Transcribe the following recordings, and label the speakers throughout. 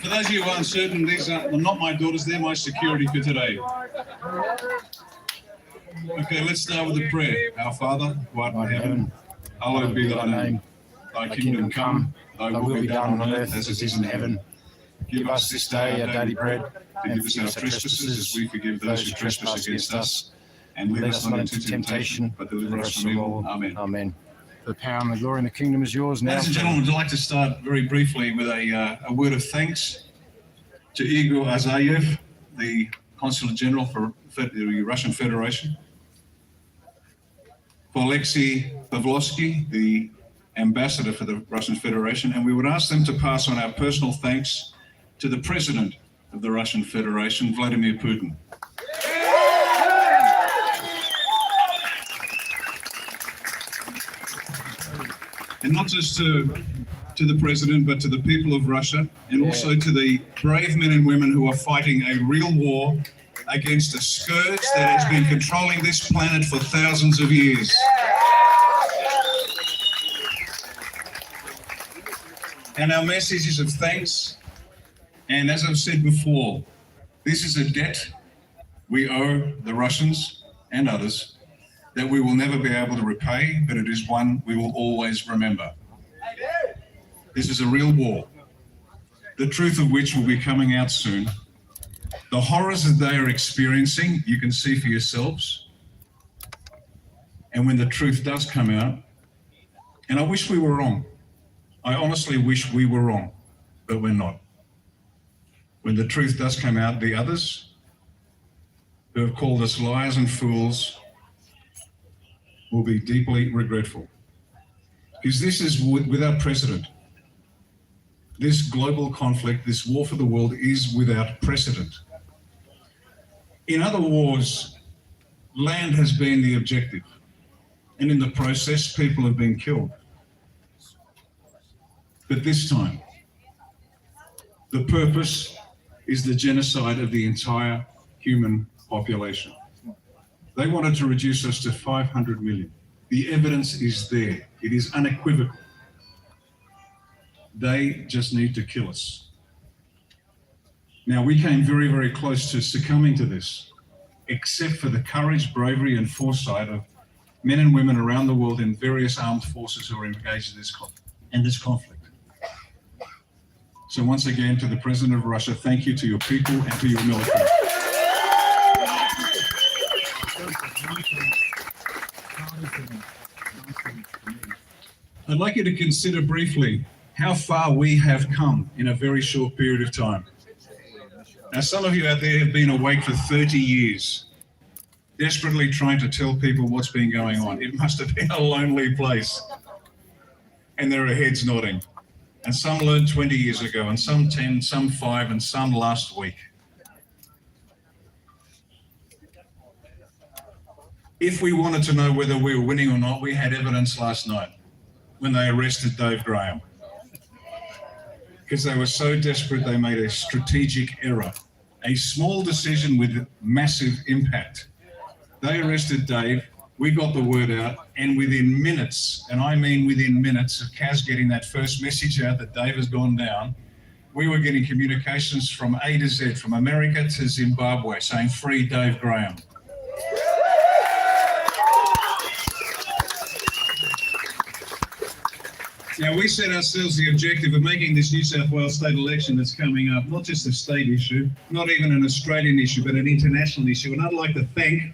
Speaker 1: For those of you who aren't certain, these are not my daughters, they're my security for today. Okay, let's start with a prayer. Our Father, who art in heaven, hallowed be thy name. Thy kingdom come, thy will be done on earth as it is in heaven. Give us this day our daily bread, and forgive us our trespasses as we forgive those who trespass against us. And lead us not into temptation, but deliver us from evil. Amen.
Speaker 2: Amen. The power and the glory and the kingdom is yours now.
Speaker 1: Ladies and gentlemen, I'd like to start very briefly with a word of thanks to Igor Azayev, the Consul General for the Russian Federation, for Alexei Pavlovsky, the Ambassador for the Russian Federation, and we would ask them to pass on our personal thanks to the President of the Russian Federation, Vladimir Putin. And not just to the President, but to the people of Russia, and also to the brave men and women who are fighting a real war against a scourge that has been controlling this planet for thousands of years. And our message is of thanks. And as I've said before, this is a debt we owe the Russians and others that we will never be able to repay, but it is one we will always remember. This is a real war, the truth of which will be coming out soon. The horrors that they are experiencing, you can see for yourselves. And when the truth does come out, and I wish we were wrong. I honestly wish we were wrong, but we're not. When the truth does come out, the others who have called us liars and fools will be deeply regretful. Because this is with our president. This global conflict, this war for the world is without precedent. In other wars, land has been the objective. And in the process, people have been killed. But this time, the purpose is the genocide of the entire human population. They wanted to reduce us to 500 million. The evidence is there. It is unequivocal. They just need to kill us. Now, we came very, very close to succumbing to this, except for the courage, bravery, and foresight of men and women around the world in various armed forces who are engaged in this conflict. So once again, to the President of Russia, thank you to your people and to your military. I'd like you to consider briefly how far we have come in a very short period of time. Now, some of you out there have been awake for 30 years, desperately trying to tell people what's been going on. It must have been a lonely place. And there are heads nodding. And some learned 20 years ago, and some 10, some 5, and some last week. If we wanted to know whether we were winning or not, we had evidence last night when they arrested Dave Graham. Because they were so desperate, they made a strategic error, a small decision with massive impact. They arrested Dave, we got the word out, and within minutes, and I mean within minutes of Kaz getting that first message out that Dave has gone down, we were getting communications from A to Z, from America to Zimbabwe, saying, "Free Dave Graham." Now, we set ourselves the objective of making this New South Wales state election that's coming up not just a state issue, not even an Australian issue, but an international issue. And I'd like to thank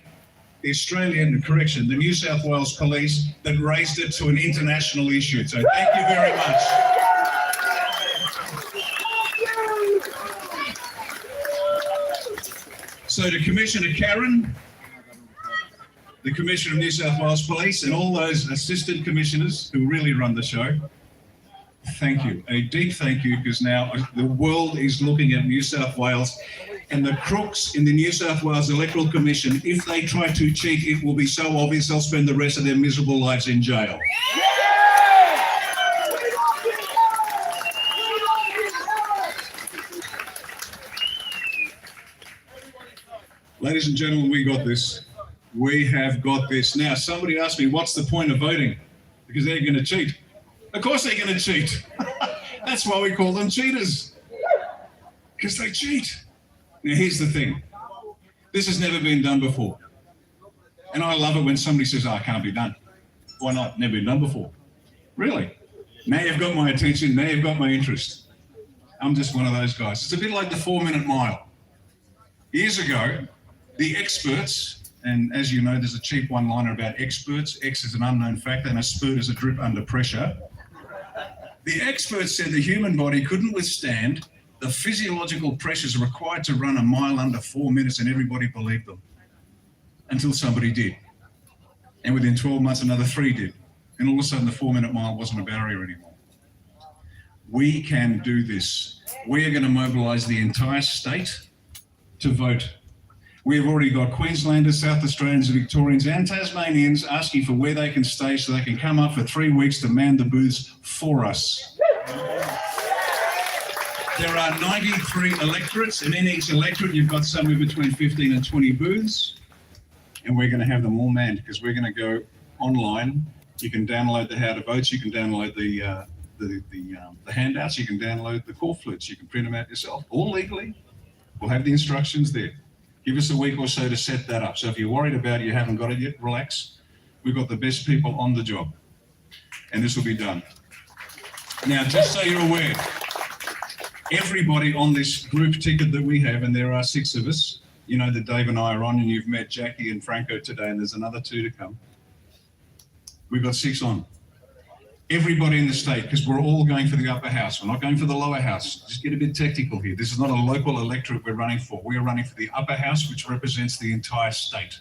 Speaker 1: the the New South Wales Police that raised it to an international issue. So thank you very much. So to Commissioner Karen, the Commissioner of New South Wales Police, and all those assistant commissioners who really run the show, thank you. A deep thank you, because now the world is looking at New South Wales, and the crooks in the New South Wales Electoral Commission, if they try to cheat, it will be so obvious they'll spend the rest of their miserable lives in jail. Ladies and gentlemen, we got this. We have got this. Now, somebody asked me, what's the point of voting? Because they're going to cheat. Of course they're going to cheat. That's why we call them cheaters. Because they cheat. Now, here's the thing. This has never been done before. And I love it when somebody says, oh, it can't be done. Why not? Never been done before. Really? Now you've got my attention. Now you've got my interest. I'm just one of those guys. It's a bit like the 4-minute mile. Years ago, the experts, and as you know, there's a cheap one-liner about experts. X is an unknown factor and a spurt is a drip under pressure. The experts said the human body couldn't withstand the physiological pressures required to run a mile under 4 minutes, and everybody believed them. Until somebody did. And within 12 months, another 3 did. And all of a sudden, the 4-minute mile wasn't a barrier anymore. We can do this. We are going to mobilise the entire state to vote. We have already got Queenslanders, South Australians, Victorians and Tasmanians asking for where they can stay so they can come up for 3 weeks to man the booths for us. There are 93 electorates, and in each electorate you've got somewhere between 15 and 20 booths, and we're going to have them all manned because we're going to go online. You can download the how to votes, you can download the handouts, you can download the call flutes, you can print them out yourself, all legally. We'll have the instructions there. Give us a week or so to set that up. So if you're worried about it, you haven't got it yet, relax. We've got the best people on the job, and this will be done. Now, just so you're aware, everybody on this group ticket that we have, and there are 6 of us, you know that Dave and I are on, and you've met Jackie and Franco today, and there's another 2 to come. We've got 6 on. Everybody in the state, because we're all going for the upper house. We're not going for the lower house. Just get a bit technical here. This is not a local electorate we're running for. We are running for the upper house, which represents the entire state.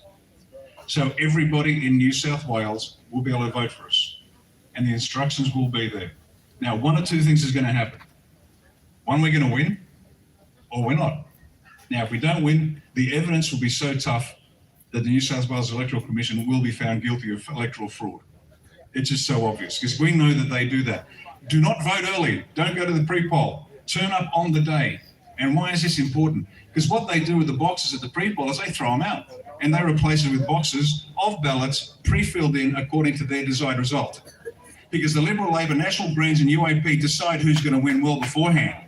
Speaker 1: So everybody in New South Wales will be able to vote for us, and the instructions will be there. Now, 1 or 2 things is going to happen. One, we're going to win, or we're not. Now, if we don't win, the evidence will be so tough that the New South Wales Electoral Commission will be found guilty of electoral fraud. It's just so obvious, because we know that they do that. Do not vote early. Don't go to the pre-poll. Turn up on the day. And why is this important? Because what they do with the boxes at the pre-poll is they throw them out, and they replace it with boxes of ballots pre-filled in according to their desired result. Because the Liberal, Labor, National Greens and UAP decide who's going to win well beforehand.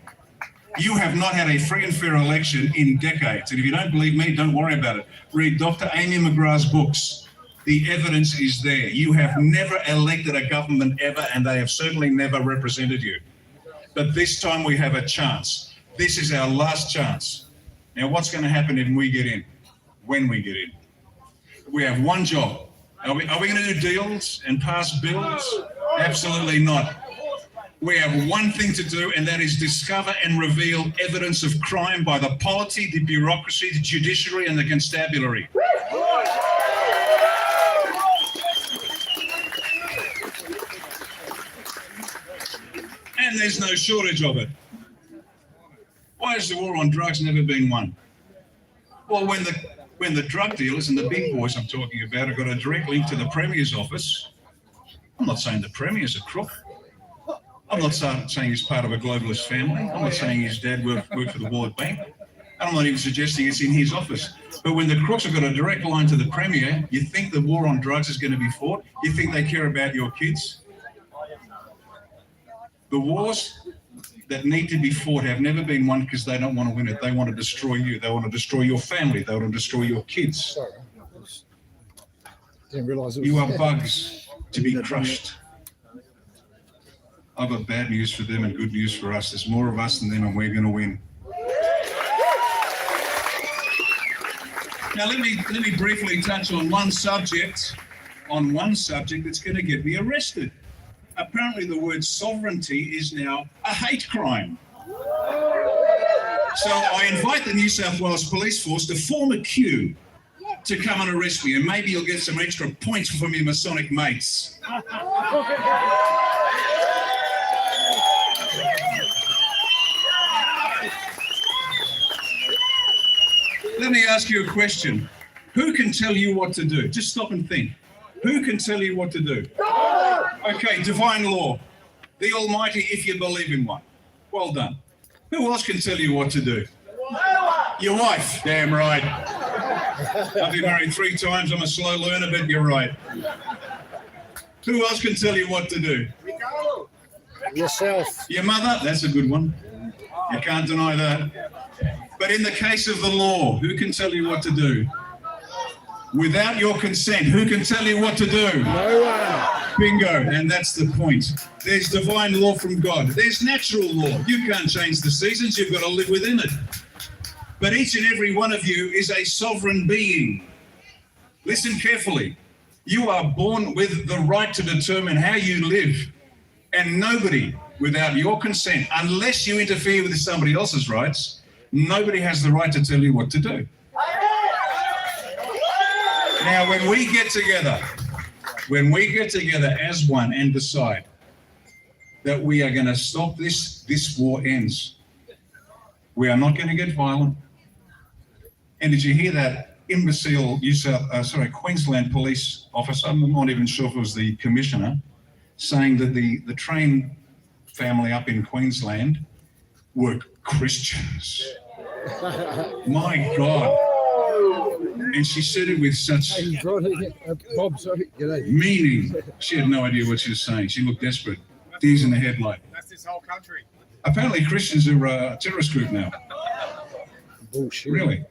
Speaker 1: You have not had a free and fair election in decades. And if you don't believe me, don't worry about it. Read Dr. Amy McGrath's books. The evidence is there. You have never elected a government ever, and they have certainly never represented you. But this time we have a chance. This is our last chance. Now, what's going to happen if we get in? When we get in? We have one job. Are we going to do deals and pass bills? Absolutely not. We have one thing to do, and that is discover and reveal evidence of crime by the polity, the bureaucracy, the judiciary, and the constabulary. And there's no shortage of it. Why has the war on drugs never been won? Well, when the drug dealers and the big boys I'm talking about have got a direct link to the Premier's office, I'm not saying the Premier's a crook. I'm not saying he's part of a globalist family. I'm not saying his dad worked for the World Bank. And I'm not even suggesting it's in his office. But when the crooks have got a direct line to the Premier, you think the war on drugs is going to be fought? You think they care about your kids? The wars that need to be fought have never been won because they don't want to win it. They want to destroy you. They want to destroy your family. They want to destroy your kids.
Speaker 2: Sorry. Didn't realise it was...
Speaker 1: You are bugs to be crushed. I've got bad news for them and good news for us. There's more of us than them, and we're going to win. Now, let me briefly touch on one subject that's going to get me arrested. Apparently, the word sovereignty is now a hate crime. So I invite the New South Wales Police Force to form a queue to come and arrest me, and maybe you'll get some extra points from your Masonic mates. Let me ask you a question. Who can tell you what to do? Just stop and think. Who can tell you what to do? Okay, divine law. The Almighty, if you believe in one. Well done. Who else can tell you what to do? Your wife. Damn right. I've been married 3 times. I'm a slow learner, but you're right. Who else can tell you what to do?
Speaker 2: Yourself.
Speaker 1: Your mother. That's a good one. You can't deny that. But in the case of the law, who can tell you what to do? Without your consent, who can tell you what to do?
Speaker 3: No one.
Speaker 1: Bingo, and that's the point. There's divine law from God. There's natural law. You can't change the seasons, you've got to live within it. But each and every one of you is a sovereign being. Listen carefully. You are born with the right to determine how you live, and nobody, without your consent, unless you interfere with somebody else's rights, nobody has the right to tell you what to do. Now, when we get together as one and decide that we are going to stop this war ends. We are not going to get violent. And did you hear that imbecile Queensland police officer, I'm not even sure if it was the commissioner, saying that the train family up in Queensland were Christians. My God. And she said it with such meaning. She had no idea what she was saying. She looked desperate. Deers in the headlight.
Speaker 3: That's this whole country.
Speaker 1: Apparently Christians are a terrorist group now.
Speaker 2: Bullshit.
Speaker 1: Really?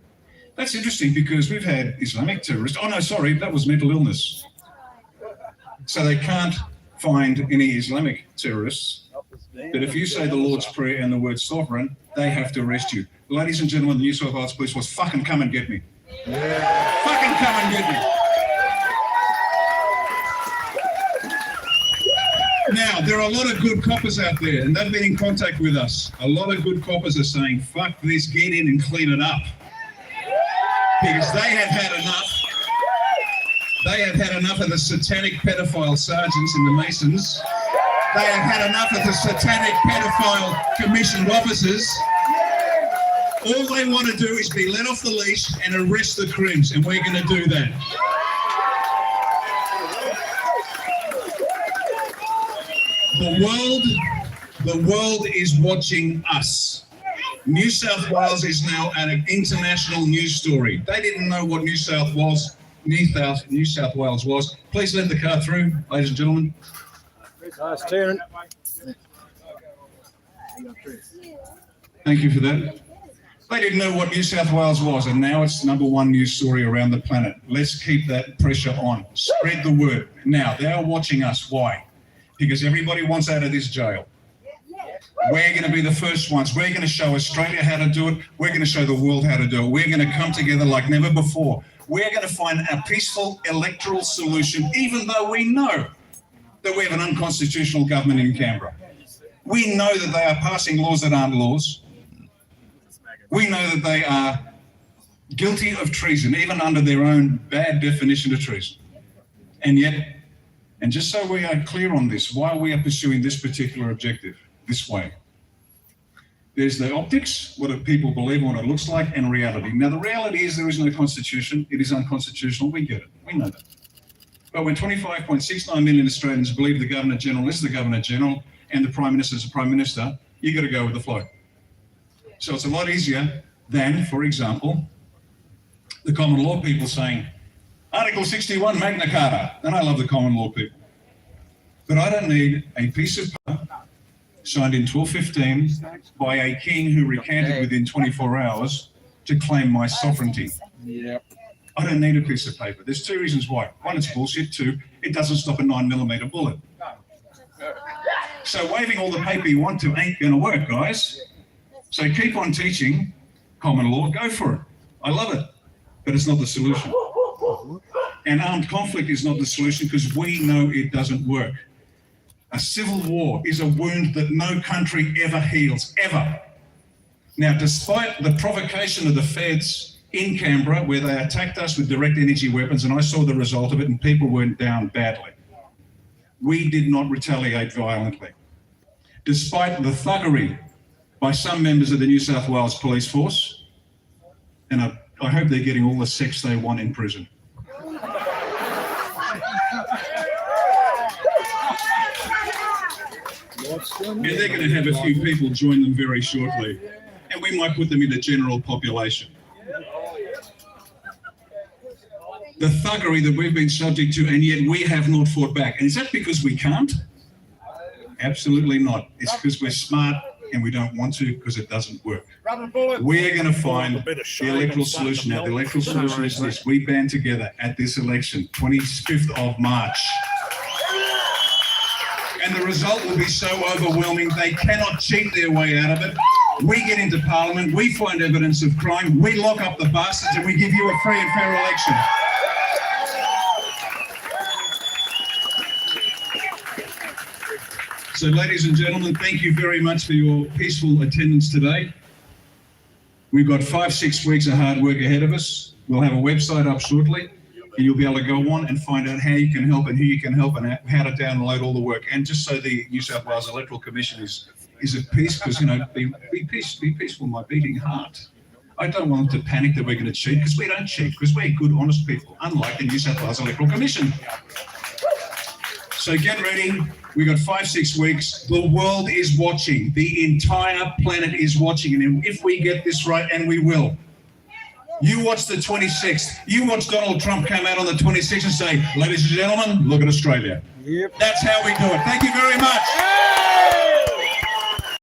Speaker 1: That's interesting because we've had Islamic terrorists. Oh, no, sorry, that was mental illness. So they can't find any Islamic terrorists. But if you say the Lord's Prayer and the word sovereign, they have to arrest you. Ladies and gentlemen, the New South Wales Police Force, fucking come and get me. Yeah. Fucking come and get me. Now, there are a lot of good coppers out there, and they've been in contact with us. A lot of good coppers are saying, fuck this, get in and clean it up. Because they have had enough. They have had enough of the satanic pedophile sergeants and the Masons. They have had enough of the satanic pedophile commissioned officers. All they want to do is be let off the leash and arrest the crims, and we're going to do that. The world is watching us. New South Wales is now an international news story. They didn't know what New South Wales was. Please let the car through, ladies and gentlemen.
Speaker 2: Nice turn.
Speaker 1: Thank you for that. They didn't know what New South Wales was, and now it's #1 news story around the planet. Let's keep that pressure on. Spread the word. Now, they are watching us. Why? Because everybody wants out of this jail. We're going to be the first ones. We're going to show Australia how to do it. We're going to show the world how to do it. We're going to come together like never before. We're going to find a peaceful electoral solution, even though we know that we have an unconstitutional government in Canberra. We know that they are passing laws that aren't laws. We know that they are guilty of treason, even under their own bad definition of treason. And yet, and just so we are clear on this, why we are pursuing this particular objective this way. There's the optics, what do people believe, what it looks like, and reality. Now, the reality is there is no constitution. It is unconstitutional. We get it. We know that. But when 25.69 million Australians believe the Governor-General is the Governor-General and the Prime Minister is the Prime Minister, you've got to go with the flow. So it's a lot easier than, for example, the common law people saying, Article 61, Magna Carta. And I love the common law people. But I don't need a piece of paper signed in 1215 by a king who recanted within 24 hours to claim my sovereignty.
Speaker 2: Yep.
Speaker 1: I don't need a piece of paper. There's two reasons why. One, it's bullshit. Two, it doesn't stop a 9mm bullet. So waving all the paper you want to ain't going to work, guys. So keep on teaching common law. Go for it. I love it. But it's not the solution. And armed conflict is not the solution because we know it doesn't work. A civil war is a wound that no country ever heals, ever. Now, despite the provocation of the feds in Canberra, where they attacked us with direct energy weapons, and I saw the result of it, and people went down badly, we did not retaliate violently. Despite the thuggery by some members of the New South Wales Police Force, and I hope they're getting all the sex they want in prison. And they're going to have a few people join them very shortly. And we might put them in the general population. The thuggery that we've been subject to, and yet we have not fought back. And is that because we can't? Absolutely not. It's because we're smart and we don't want to because it doesn't work.
Speaker 3: Rubber bullet.
Speaker 1: We are going to find
Speaker 2: A bit of
Speaker 1: the
Speaker 2: shame
Speaker 1: electoral
Speaker 2: and such
Speaker 1: solution. Now, the
Speaker 2: milk.
Speaker 1: electoral solution is this. We band together at this election, 25th of March. And the result will be so overwhelming, they cannot cheat their way out of it. We get into Parliament, we find evidence of crime, we lock up the bastards, and we give you a free and fair election. So, ladies and gentlemen, thank you very much for your peaceful attendance today. We've got 5-6 weeks of hard work ahead of us. We'll have a website up shortly, and you'll be able to go on and find out how you can help and who you can help and how to download all the work. And just so the New South Wales Electoral Commission is at peace, because, you know, be peaceful, my beating heart. I don't want them to panic that we're going to cheat, because we don't cheat, because we're good, honest people, unlike the New South Wales Electoral Commission. So get ready. We've got 5-6 weeks. The world is watching. The entire planet is watching. And if we get this right, and we will, you watch the 26th. You watch Donald Trump come out on the 26th and say, ladies and gentlemen, look at Australia.
Speaker 2: Yep.
Speaker 1: That's how we do it. Thank you very much.